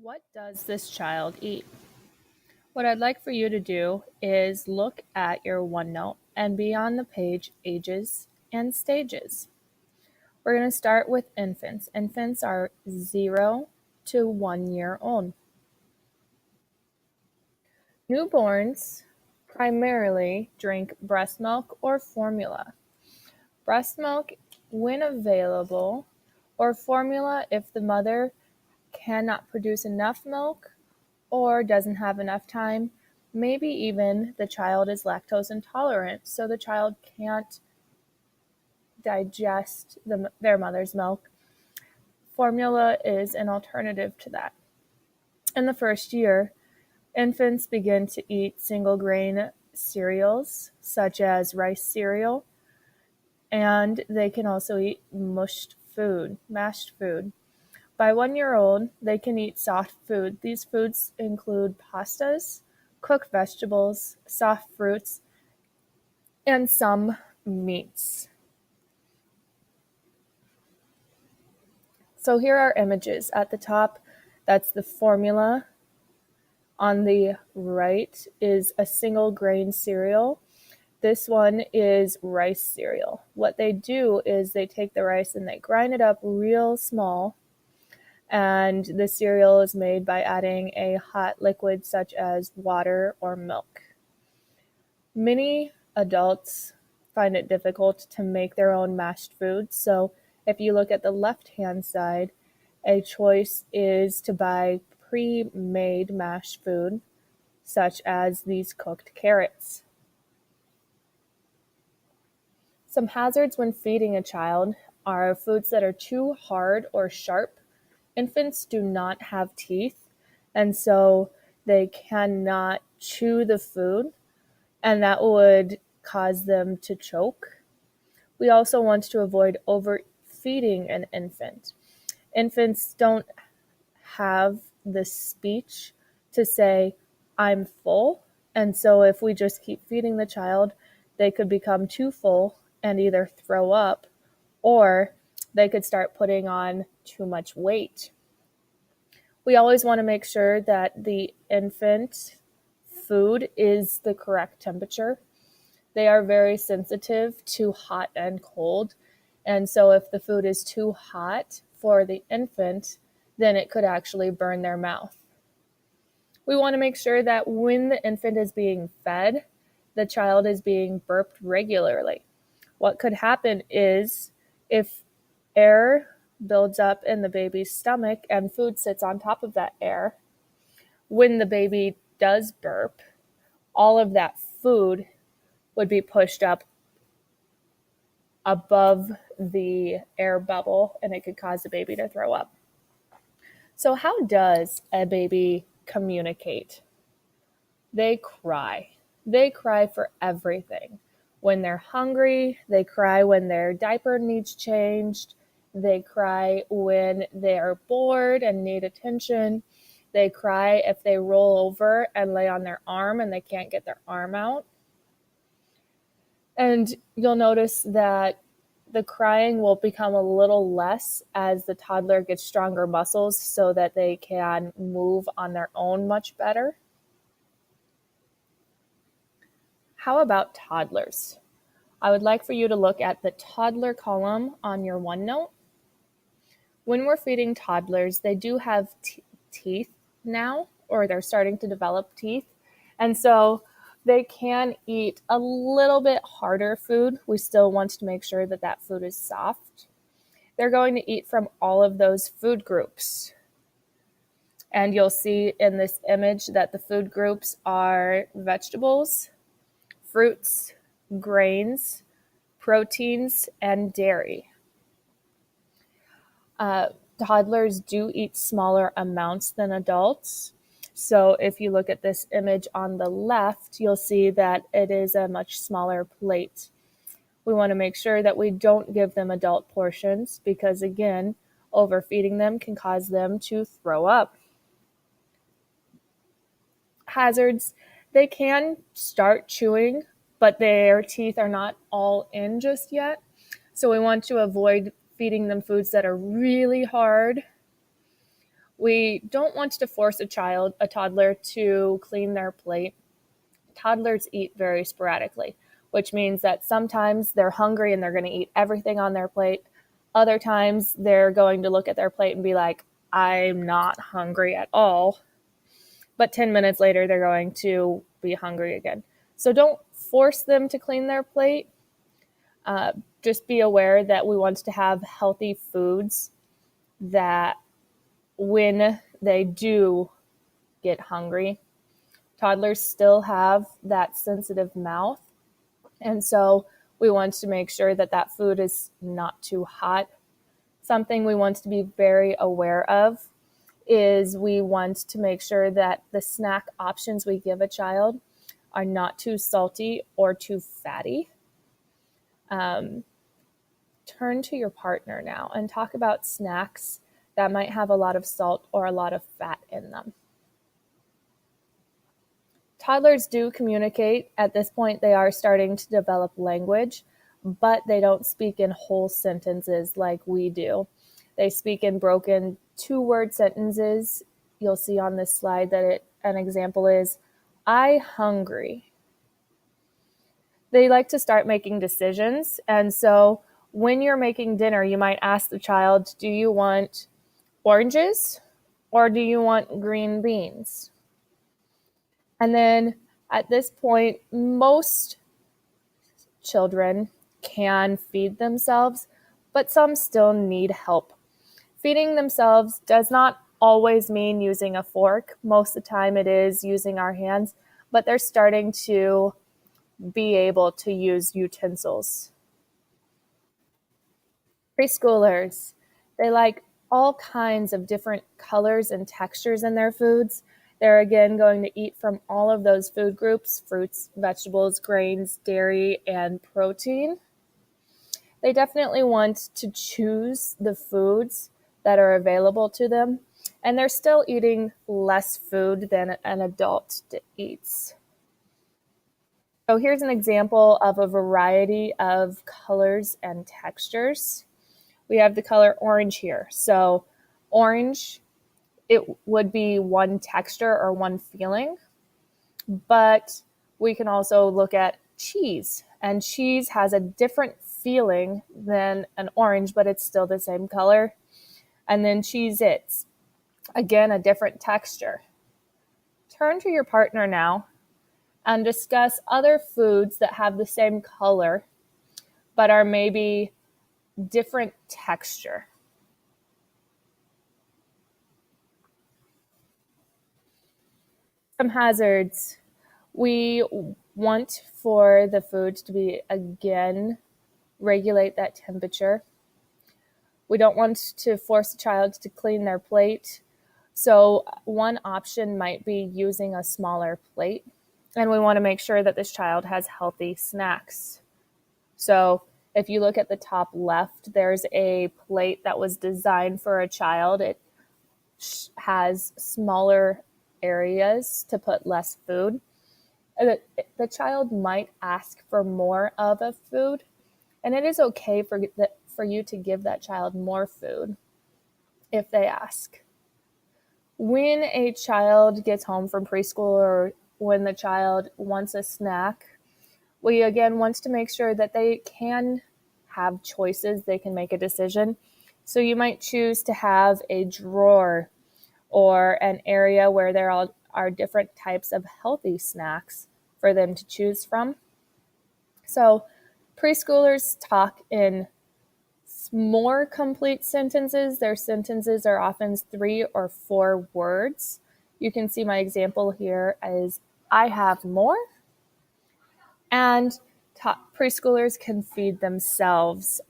What does this child eat? What I'd like for you to do is look at your OneNote and be on the page Ages and Stages. We're going to start with infants. Infants are 0 to 1 year old. Newborns primarily drink breast milk or formula. Breast milk when available, or formula if the mother cannot produce enough milk or doesn't have enough time. Maybe even the child is lactose intolerant, so the child can't digest their mother's milk. Formula is an alternative to that. In the first year, infants begin to eat single grain cereals, such as rice cereal, and they can also eat mashed food. By 1 year old, they can eat soft food. These foods include pastas, cooked vegetables, soft fruits, and some meats. So here are images. At the top, that's the formula. On the right is a single grain cereal. This one is rice cereal. What they do is they take the rice and they grind it up real small, and the cereal is made by adding a hot liquid such as water or milk. Many adults find it difficult to make their own mashed food, so if you look at the left-hand side, a choice is to buy pre-made mashed food, such as these cooked carrots. Some hazards when feeding a child are foods that are too hard or sharp. Infants do not have teeth, and so they cannot chew the food, and that would cause them to choke. We also want to avoid overfeeding an infant. Infants don't have the speech to say, I'm full, and so if we just keep feeding the child, they could become too full and either throw up or they could start putting on too much weight. We always want to make sure that the infant food is the correct temperature. They are very sensitive to hot and cold, and so if the food is too hot for the infant, then it could actually burn their mouth. We want to make sure that when the infant is being fed, the child is being burped regularly. What could happen is if air builds up in the baby's stomach and food sits on top of that air, when the baby does burp, all of that food would be pushed up above the air bubble and it could cause the baby to throw up. So how does a baby communicate? They cry. They cry for everything. When they're hungry, they cry when their diaper needs changed. They cry when they are bored and need attention. They cry if they roll over and lay on their arm and they can't get their arm out. And you'll notice that the crying will become a little less as the toddler gets stronger muscles so that they can move on their own much better. How about toddlers? I would like for you to look at the toddler column on your OneNote. When we're feeding toddlers, they do have teeth now, or they're starting to develop teeth. And so they can eat a little bit harder food. We still want to make sure that that food is soft. They're going to eat from all of those food groups. And you'll see in this image that the food groups are vegetables, fruits, grains, proteins, and dairy. Toddlers do eat smaller amounts than adults. So if you look at this image on the left, you'll see that it is a much smaller plate. We want to make sure that we don't give them adult portions because, again, overfeeding them can cause them to throw up. Hazards, they can start chewing, but their teeth are not all in just yet. So we want to avoid feeding them foods that are really hard. We don't want to force a toddler, to clean their plate. Toddlers eat very sporadically, which means that sometimes they're hungry and they're going to eat everything on their plate. Other times they're going to look at their plate and be like, I'm not hungry at all. But 10 minutes later, they're going to be hungry again. So don't force them to clean their plate. Just be aware that we want to have healthy foods that when they do get hungry, toddlers still have that sensitive mouth. And so we want to make sure that that food is not too hot. Something we want to be very aware of is we want to make sure that the snack options we give a child are not too salty or too fatty. Turn to your partner now and talk about snacks that might have a lot of salt or a lot of fat in them. Toddlers do communicate. At this point, they are starting to develop language, but they don't speak in whole sentences like we do. They speak in broken 2-word sentences. You'll see on this slide that an example is, I hungry. They like to start making decisions. And so when you're making dinner, you might ask the child, do you want oranges or do you want green beans? And then at this point, most children can feed themselves, but some still need help. Feeding themselves does not always mean using a fork. Most of the time it is using our hands, but they're starting to be able to use utensils. Preschoolers, they like all kinds of different colors and textures in their foods. They're again going to eat from all of those food groups: fruits, vegetables, grains, dairy, and protein. They definitely want to choose the foods that are available to them, and they're still eating less food than an adult eats. So here's an example of a variety of colors and textures. We have the color orange here. So orange, it would be one texture or one feeling, but we can also look at cheese, and cheese has a different feeling than an orange, but it's still the same color. And then Cheez-Its, again, a different texture. Turn to your partner now and discuss other foods that have the same color, but are maybe different texture. Some hazards. We want for the food to be, again, regulate that temperature. We don't want to force a child to clean their plate. So one option might be using a smaller plate. And we want to make sure that this child has healthy snacks. So if you look at the top left, there's a plate that was designed for a child. It has smaller areas to put less food. The child might ask for more of a food, and it is okay for you to give that child more food if they ask. When a child gets home from preschool or when the child wants a snack, we again want to make sure that they can have choices, they can make a decision. So you might choose to have a drawer or an area where there are different types of healthy snacks for them to choose from. So preschoolers talk in more complete sentences. Their sentences are often 3 or 4 words. You can see my example here as I have more. And preschoolers can feed themselves.